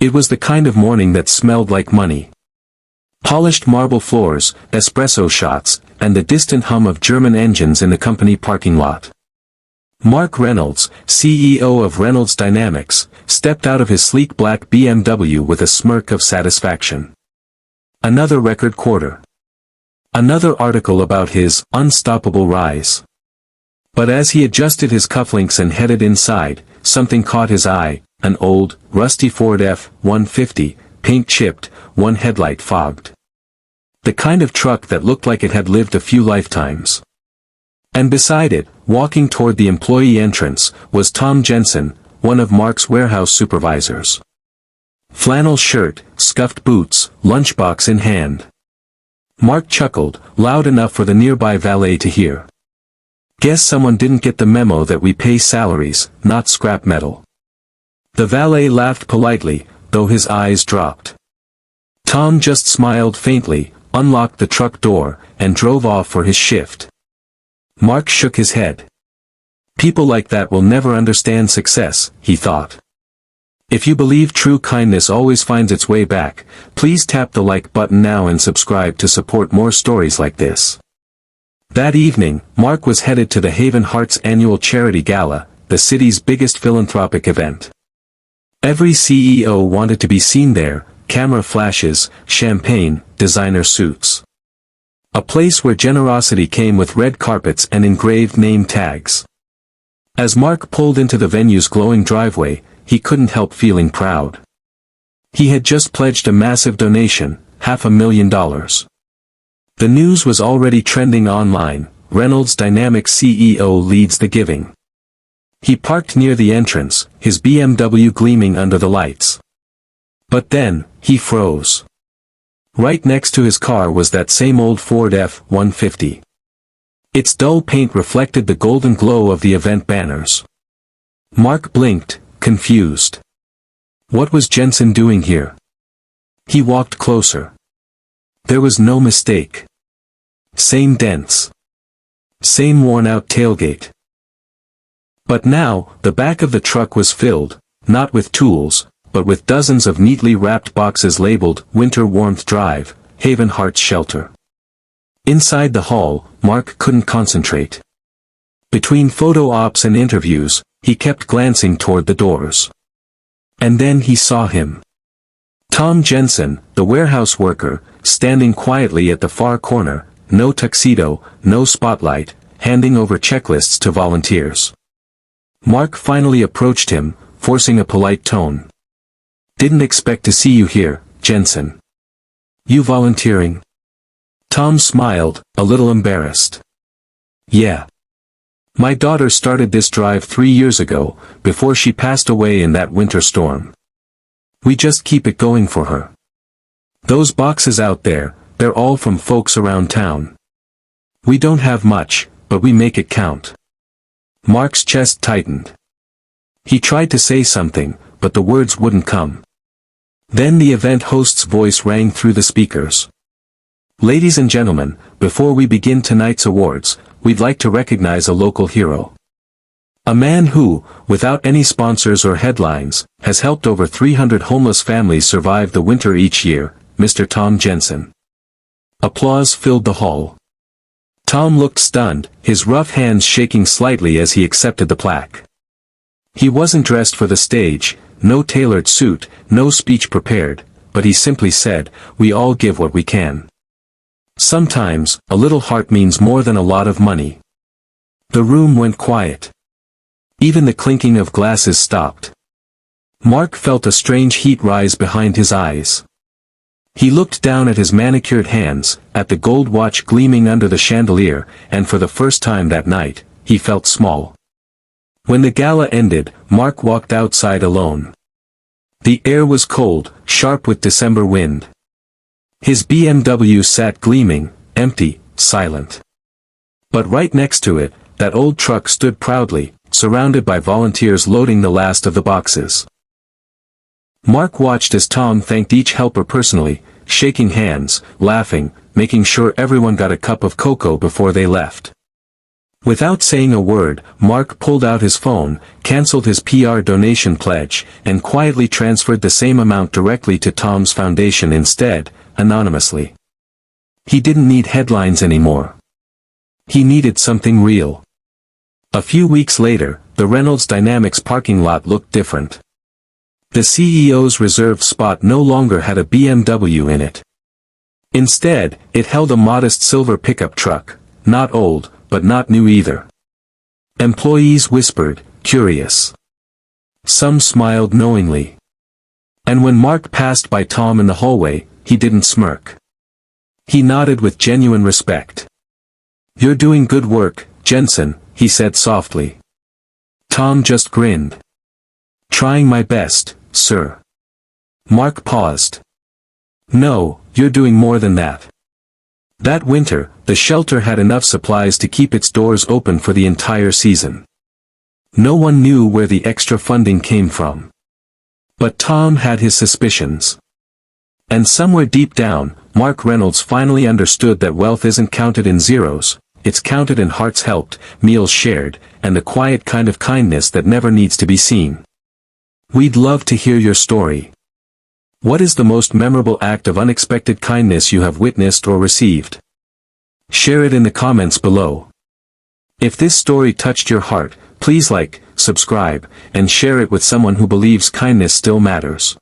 It was the kind of morning that smelled like money. Polished marble floors, espresso shots, and the distant hum of German engines in the company parking lot. Mark Reynolds, CEO of Reynolds Dynamics, stepped out of his sleek black BMW with a smirk of satisfaction. Another record quarter. Another article about his unstoppable rise. But as he adjusted his cufflinks and headed inside, something caught his eye, an old, rusty Ford F-150, paint-chipped, one headlight fogged. The kind of truck that looked like it had lived a few lifetimes. And beside it, walking toward the employee entrance, was Tom Jensen, one of Mark's warehouse supervisors. Flannel shirt, scuffed boots, lunchbox in hand. Mark chuckled, loud enough for the nearby valet to hear. Guess someone didn't get the memo that we pay salaries, not scrap metal. The valet laughed politely, though his eyes dropped. Tom just smiled faintly, unlocked the truck door, and drove off for his shift. Mark shook his head. People like that will never understand success, he thought. If you believe true kindness always finds its way back, please tap the like button now and subscribe to support more stories like this. That evening, Mark was headed to the Haven Hearts annual charity gala, the city's biggest philanthropic event. Every CEO wanted to be seen there, camera flashes, champagne, designer suits. A place where generosity came with red carpets and engraved name tags. As Mark pulled into the venue's glowing driveway, he couldn't help feeling proud. He had just pledged a massive donation, $500,000. The news was already trending online. Reynolds Dynamics CEO leads the giving. He parked near the entrance, his BMW gleaming under the lights. But then, he froze. Right next to his car was that same old Ford F-150. Its dull paint reflected the golden glow of the event banners. Mark blinked, confused. What was Jensen doing here? He walked closer. There was no mistake. Same dents. Same worn-out tailgate. But now, the back of the truck was filled, not with tools, but with dozens of neatly wrapped boxes labeled Winter Warmth Drive, Haven Hearts Shelter. Inside the hall, Mark couldn't concentrate. Between photo ops and interviews, he kept glancing toward the doors. And then he saw him. Tom Jensen, the warehouse worker, standing quietly at the far corner, no tuxedo, no spotlight, handing over checklists to volunteers. Mark finally approached him, forcing a polite tone. Didn't expect to see you here, Jensen. You volunteering? Tom smiled, a little embarrassed. Yeah. My daughter started this drive 3 years ago, before she passed away in that winter storm. We just keep it going for her. Those boxes out there, they're all from folks around town. We don't have much, but we make it count. Mark's chest tightened. He tried to say something, but the words wouldn't come. Then the event host's voice rang through the speakers. Ladies and gentlemen, before we begin tonight's awards, we'd like to recognize a local hero. A man who, without any sponsors or headlines, has helped over 300 homeless families survive the winter each year, Mr. Tom Jensen. Applause filled the hall. Tom looked stunned, his rough hands shaking slightly as he accepted the plaque. He wasn't dressed for the stage, no tailored suit, no speech prepared, but he simply said, "We all give what we can." Sometimes, a little heart means more than a lot of money. The room went quiet. Even the clinking of glasses stopped. Mark felt a strange heat rise behind his eyes. He looked down at his manicured hands, at the gold watch gleaming under the chandelier, and for the first time that night, he felt small. When the gala ended, Mark walked outside alone. The air was cold, sharp with December wind. His BMW sat gleaming, empty, silent. But right next to it, that old truck stood proudly, surrounded by volunteers loading the last of the boxes. Mark watched as Tom thanked each helper personally, shaking hands, laughing, making sure everyone got a cup of cocoa before they left. Without saying a word, Mark pulled out his phone, cancelled his PR donation pledge, and quietly transferred the same amount directly to Tom's foundation instead, anonymously. He didn't need headlines anymore. He needed something real. A few weeks later, the Reynolds Dynamics parking lot looked different. The CEO's reserved spot no longer had a BMW in it. Instead, it held a modest silver pickup truck, not old, but not new either. Employees whispered, curious. Some smiled knowingly. And when Mark passed by Tom in the hallway, he didn't smirk. He nodded with genuine respect. "You're doing good work, Jensen," he said softly. Tom just grinned. "Trying my best, sir." Mark paused. "No, you're doing more than that." That winter, the shelter had enough supplies to keep its doors open for the entire season. No one knew where the extra funding came from. But Tom had his suspicions. And somewhere deep down, Mark Reynolds finally understood that wealth isn't counted in zeros, it's counted in hearts helped, meals shared, and the quiet kind of kindness that never needs to be seen. We'd love to hear your story. What is the most memorable act of unexpected kindness you have witnessed or received? Share it in the comments below. If this story touched your heart, please like, subscribe, and share it with someone who believes kindness still matters.